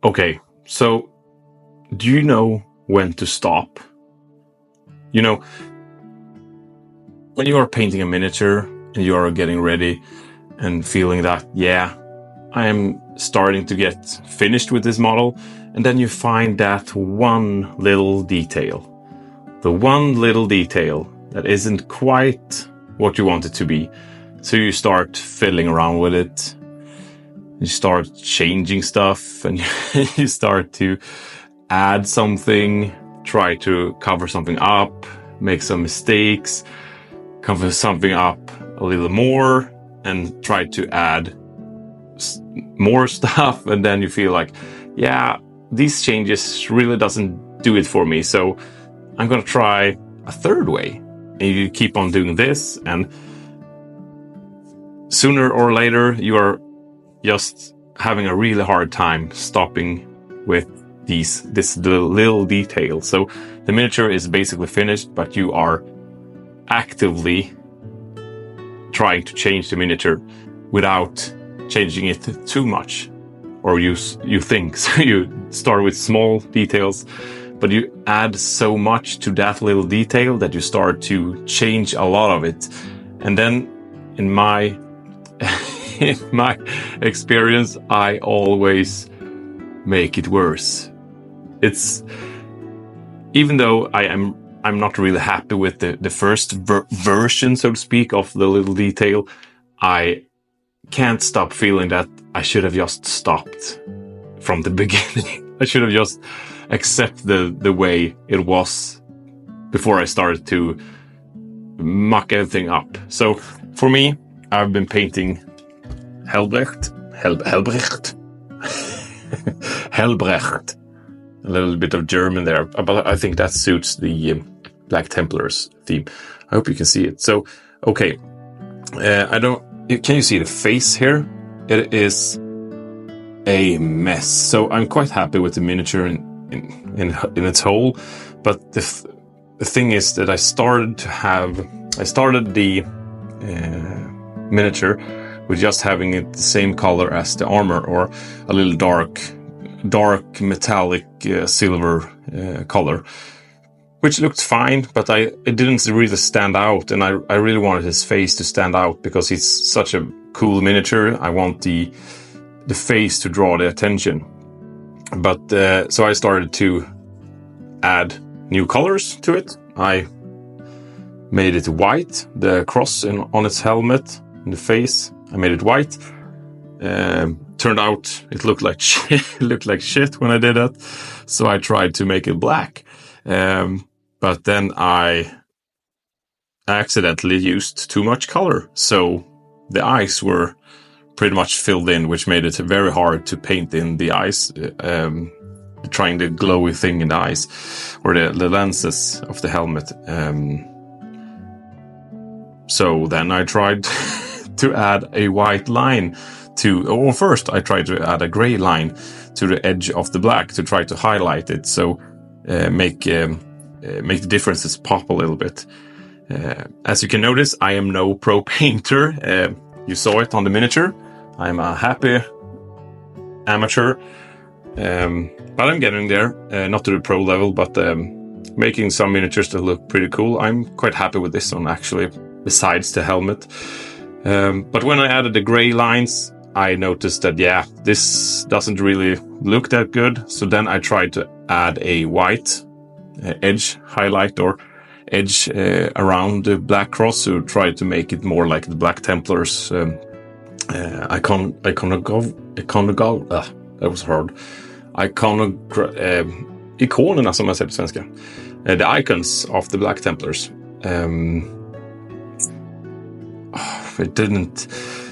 Okay, so do you know when to stop? You know, when you are painting a miniature and you are getting ready and feeling that, yeah, I am starting to get finished with this model, and then you find that one little detail. The one little detail that isn't quite what you want it to be. So you start fiddling around with it. You start changing stuff and you start to add something, try to cover something up, make some mistakes, cover something up a little more, and try to add more stuff. And then you feel like, yeah, these changes really doesn't do it for me. So I'm going to try a third way. And you keep on doing this, and sooner or later, you are just having a really hard time stopping with this little detail. So the miniature is basically finished, but you are actively trying to change the miniature without changing it too much. Or you think. So you start with small details, but you add so much to that little detail that you start to change a lot of it. And then in my experience, I always make it worse. It's even though I'm not really happy with the first version, so to speak, of the little detail, I can't stop feeling that I should have just stopped from the beginning. I should have just accepted the way it was before I started to muck everything up. So for me, I've been painting Helbrecht. Helbrecht. A little bit of German there, but I think that suits the Black Templars theme. I hope you can see it. So, okay. Can you see the face here? It is a mess. So I'm quite happy with the miniature in its whole, but the thing is that I started the miniature with just having it the same color as the armor, or a little dark metallic silver color, which looked fine, but it didn't really stand out, and I really wanted his face to stand out because he's such a cool miniature. I want the face to draw the attention. But so I started to add new colors to it. I made it white, the cross on its helmet, in the face. I made it white. Turned out it looked like shit when I did that. So I tried to make it black. But then I accidentally used too much color. So the eyes were pretty much filled in, which made it very hard to paint in the eyes, trying the glowy thing in the eyes, or the lenses of the helmet. So then I tried to add a white line first I tried to add a gray line to the edge of the black to try to highlight it, so make the differences pop a little bit. As you can notice, I am no pro painter. You saw it on the miniature. I'm a happy amateur, but I'm getting there, not to the pro level, but making some miniatures that look pretty cool. I'm quite happy with this one, actually, besides the helmet. But when I added the gray lines, I noticed that, yeah, this doesn't really look that good. So then I tried to add a white edge highlight, or edge around the black cross, to try to make it more like the Black Templars that was hard. Ikonerna, som jag säger på svenska. The icons of the Black Templars.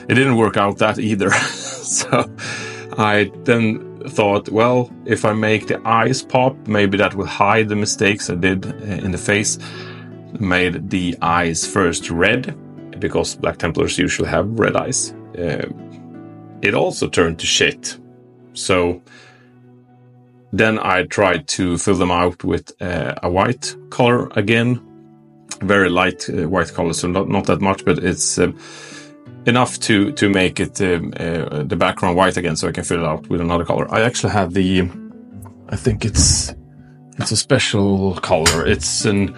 It didn't work out that either. So I then thought, well, if I make the eyes pop, maybe that will hide the mistakes I did in the face. Made the eyes first red, because Black Templars usually have red eyes. It also turned to shit. So then I tried to fill them out with a white color again. Very light white color, so not that much, but it's enough to make it the background white again, so I can fill it out with another color. I actually have I think it's a special color. It's an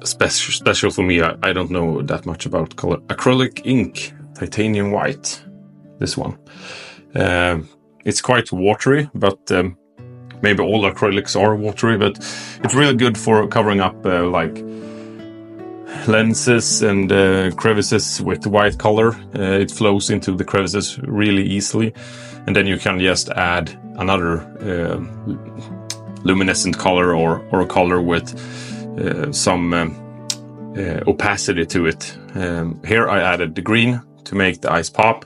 special for me. I don't know that much about color. Acrylic ink, titanium white. This one. It's quite watery, but maybe all acrylics are watery. But it's really good for covering up like lenses and crevices with white color. It flows into the crevices really easily, and then you can just add another luminescent color or a color with some opacity to it. Here I added the green to make the eyes pop,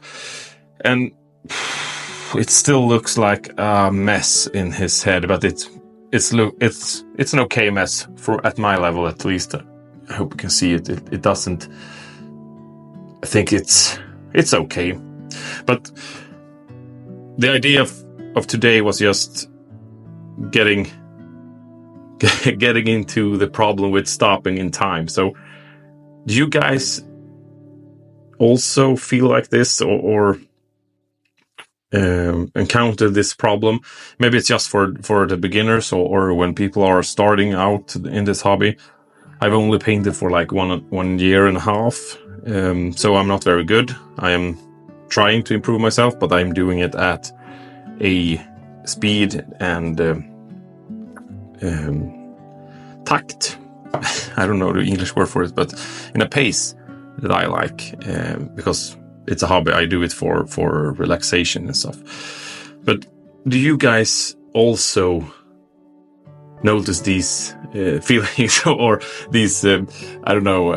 and it still looks like a mess in his head, but it's an okay mess for at my level at least. I hope you can see it. It doesn't. I think it's okay, but the idea of today was just getting into the problem with stopping in time. So, do you guys also feel like this, or encounter this problem? Maybe it's just for the beginners, or when people are starting out in this hobby. I've only painted for like 1 year and a half, so I'm not very good. I am trying to improve myself, but I'm doing it at a speed and tact. I don't know the English word for it, but in a pace that I like, because it's a hobby. I do it for relaxation and stuff. But do you guys also notice these feelings or these, I don't know,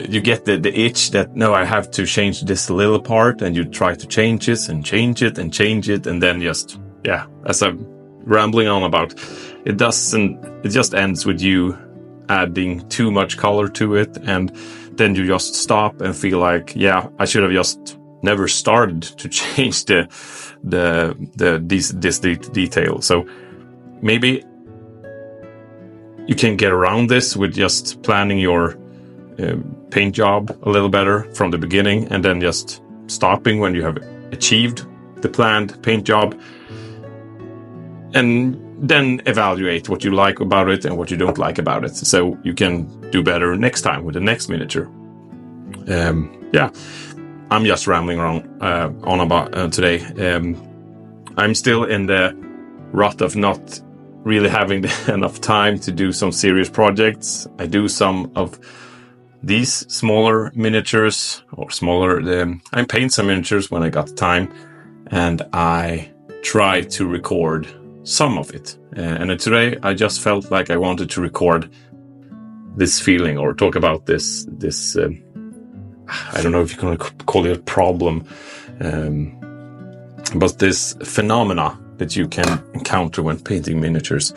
you get the itch that, no, I have to change this little part, and you try to change it and change it and change it, and then just, yeah, as I'm rambling on about, it just ends with you adding too much color to it, and then you just stop and feel like, yeah, I should have just never started to change this detail. So maybe you can get around this with just planning your paint job a little better from the beginning, and then just stopping when you have achieved the planned paint job, and then evaluate what you like about it and what you don't like about it, so you can do better next time with the next miniature. Yeah, I'm just rambling on about today. I'm still in the rut of not really having enough time to do some serious projects. I do some of these smaller miniatures, or smaller. I paint some miniatures when I got time, and I try to record some of it. And today I just felt like I wanted to record this feeling, or talk about this I don't know if you can call it a problem, but this phenomena that you can encounter when painting miniatures.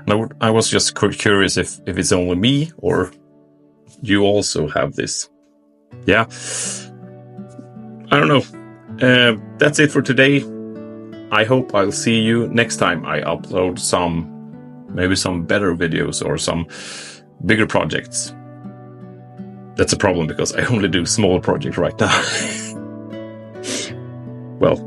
And I was just curious if it's only me, or you also have this. Yeah, I don't know. That's it for today. I hope I'll see you next time I upload maybe some better videos or some bigger projects. That's a problem because I only do small projects right now. Well,